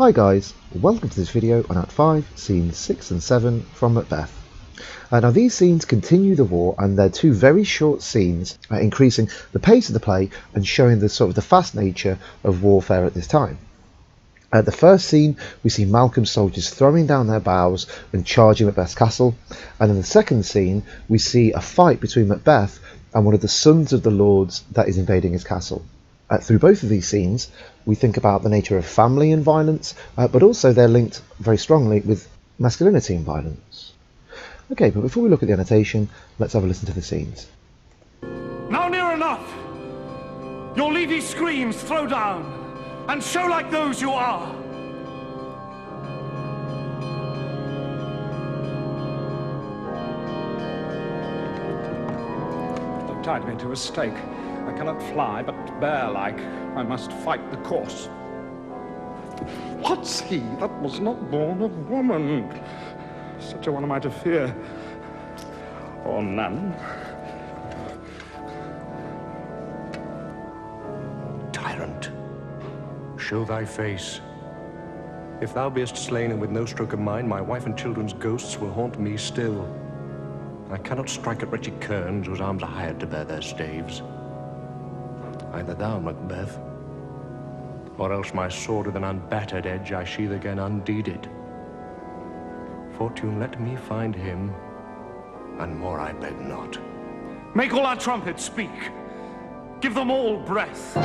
Hi guys, welcome to this video on Act 5, Scenes 6 and 7 from Macbeth. Now these scenes continue the war, and they're two very short scenes, increasing the pace of the play and showing the fast nature of warfare at this time. At the first scene, we see Malcolm's soldiers throwing down their boughs and charging Macbeth's castle, and in the second scene, we see a fight between Macbeth and one of the sons of the lords that is invading his castle. Through both of these scenes, we think about the nature of family and violence, but also they're linked very strongly with masculinity and violence. Okay, but before we look at the annotation, let's have a listen to the scenes. Now near enough! Your leafy screams throw down, and show like those you are! They've tied me to a stake. I cannot fly, but bear-like, I must fight the course. What's he that was not born of woman? Such a one am I to fear, or none. Tyrant, show thy face. If thou beest slain, and with no stroke of mine, my wife and children's ghosts will haunt me still. I cannot strike at wretched kerns whose arms are hired to bear their staves. Either thou, Macbeth, or else my sword with an unbattered edge I sheathe again undeeded. Fortune, let me find him, and more I beg not. Make all our trumpets speak. Give them all breath.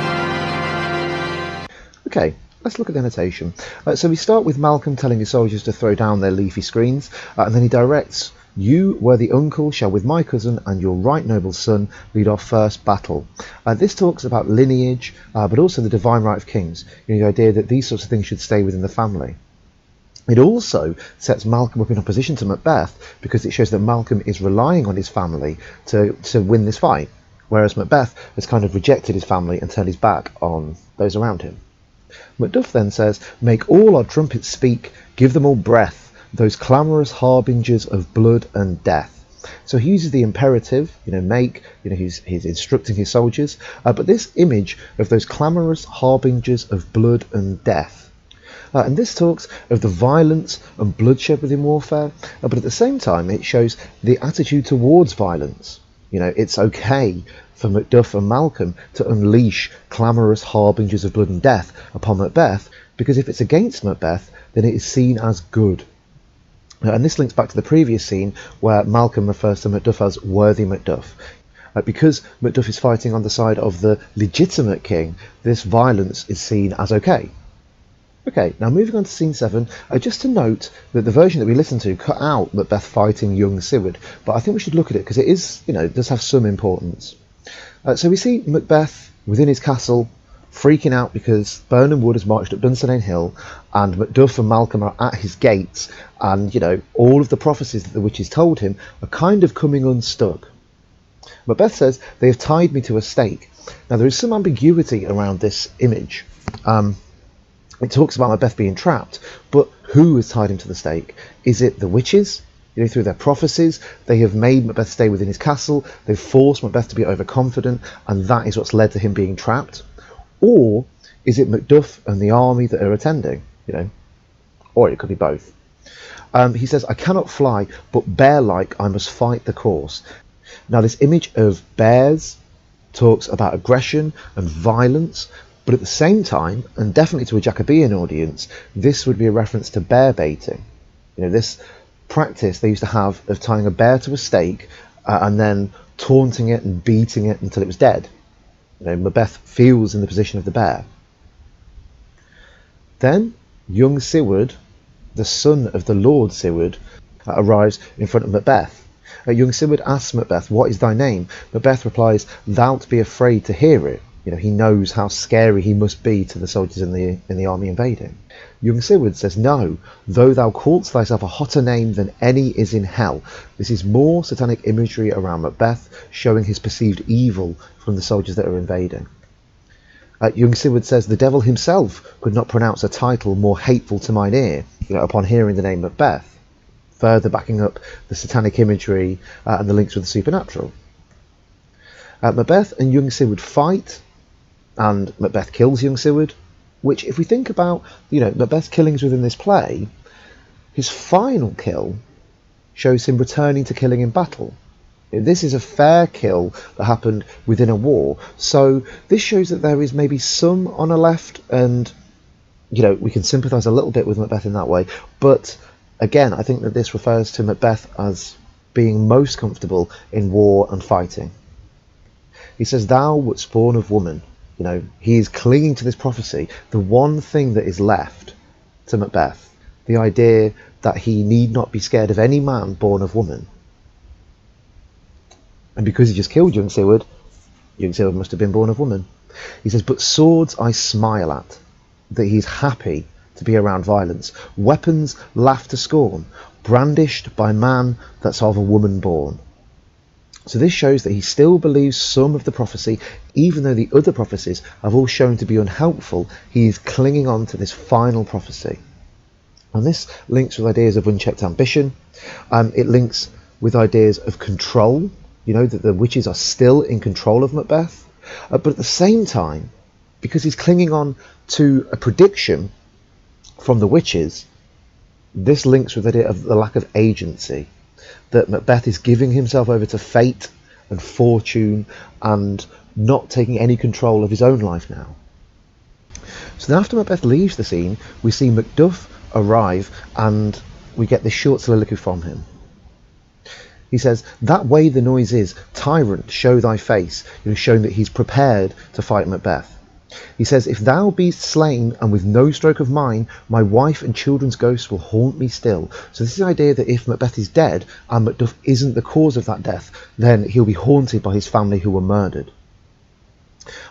Okay, let's look at the annotation. So we start with Malcolm telling his soldiers to throw down their leafy screens, and then he directs, "You, worthy uncle, shall with my cousin and your right noble son lead our first battle." This talks about lineage, but also the divine right of kings. The idea that these sorts of things should stay within the family. It also sets Malcolm up in opposition to Macbeth, because it shows that Malcolm is relying on his family to win this fight, whereas Macbeth has kind of rejected his family and turned his back on those around him. Macduff then says, "Make all our trumpets speak, give them all breath, those clamorous harbingers of blood and death." So he uses the imperative, make, he's instructing his soldiers, but this image of those clamorous harbingers of blood and death. And this talks of the violence and bloodshed within warfare, but at the same time it shows the attitude towards violence. It's okay for Macduff and Malcolm to unleash clamorous harbingers of blood and death upon Macbeth, because if it's against Macbeth, then it is seen as good. And this links back to the previous scene where Malcolm refers to Macduff as worthy Macduff. Because Macduff is fighting on the side of the legitimate king, this violence is seen as okay. Okay, now moving on to scene 7, just to note that the version that we listened to cut out Macbeth fighting young Siward, but I think we should look at it because it is, it does have some importance. So we see Macbeth within his castle freaking out because Birnam Wood has marched up Dunsinane Hill, and Macduff and Malcolm are at his gates, and all of the prophecies that the witches told him are kind of coming unstuck. Macbeth says, "They have tied me to a stake." Now there is some ambiguity around this image. It talks about Macbeth being trapped, but who has tied him to the stake? Is it the witches? Through their prophecies, they have made Macbeth stay within his castle, they've forced Macbeth to be overconfident, and that is what's led to him being trapped? Or is it Macduff and the army that are attending? Or it could be both. He says, "I cannot fly, but bear-like I must fight the course." Now this image of bears talks about aggression and violence, but at the same time, and definitely to a Jacobean audience, this would be a reference to bear baiting. This practice they used to have of tying a bear to a stake and then taunting it and beating it until it was dead. Macbeth feels in the position of the bear. Then young Siward, the son of the Lord Siward, arrives in front of Macbeth. Young Siward asks Macbeth, "What is thy name?" Macbeth replies, "Thou'lt be afraid to hear it." He knows how scary he must be to the soldiers in the army invading. Young Siward says, "No, though thou callest thyself a hotter name than any is in hell." This is more satanic imagery around Macbeth, showing his perceived evil from the soldiers that are invading. Young Siward says, "The devil himself could not pronounce a title more hateful to mine ear," upon hearing the name Macbeth, further backing up the satanic imagery and the links with the supernatural. Macbeth and young Siward fight, and Macbeth kills young Siward. which, if we think about, Macbeth's killings within this play, his final kill shows him returning to killing in battle. This is a fair kill that happened within a war. So this shows that there is maybe some honour left, and we can sympathise a little bit with Macbeth in that way. But again, I think that this refers to Macbeth as being most comfortable in war and fighting. He says, "Thou wouldst born of woman." He is clinging to this prophecy, the one thing that is left to Macbeth, the idea that he need not be scared of any man born of woman. And because he just killed young Siward must have been born of woman. He says, "But swords I smile at," that he's happy to be around violence. "Weapons laugh to scorn, brandished by man that's of a woman born." So this shows that he still believes some of the prophecy, even though the other prophecies have all shown to be unhelpful. He is clinging on to this final prophecy. And this links with ideas of unchecked ambition. It links with ideas of control, that the witches are still in control of Macbeth. But at the same time, because he's clinging on to a prediction from the witches, this links with the idea of the lack of agency, that Macbeth is giving himself over to fate and fortune and not taking any control of his own life now. So then after Macbeth leaves the scene, we see Macduff arrive and we get this short soliloquy from him. He says, "That way the noise is, tyrant, show thy face," showing that he's prepared to fight Macbeth. He says, "If thou beest slain, and with no stroke of mine, my wife and children's ghosts will haunt me still." So this is the idea that if Macbeth is dead, and Macduff isn't the cause of that death, then he'll be haunted by his family who were murdered.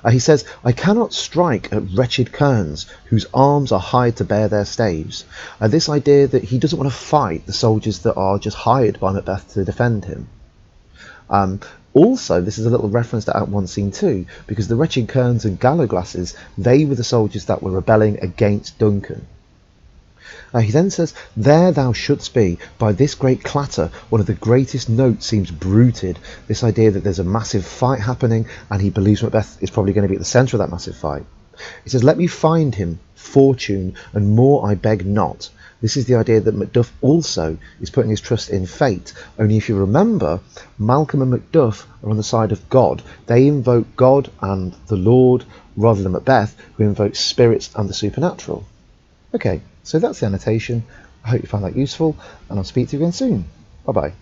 He says, "I cannot strike at wretched kerns, whose arms are hired to bear their staves." This idea that he doesn't want to fight the soldiers that are just hired by Macbeth to defend him. Also, this is a little reference to Act 1, Scene 2, because the wretched kerns and gallowglasses, they were the soldiers that were rebelling against Duncan. He then says, "There thou shouldst be, by this great clatter, one of the greatest notes seems bruited." This idea that there's a massive fight happening, and he believes Macbeth is probably going to be at the centre of that massive fight. He says, "Let me find him, fortune, and more I beg not." This is the idea that Macduff also is putting his trust in fate. Only if you remember, Malcolm and Macduff are on the side of God. They invoke God and the Lord, rather than Macbeth, who invokes spirits and the supernatural. Okay, so that's the annotation. I hope you found that useful, and I'll speak to you again soon. Bye bye.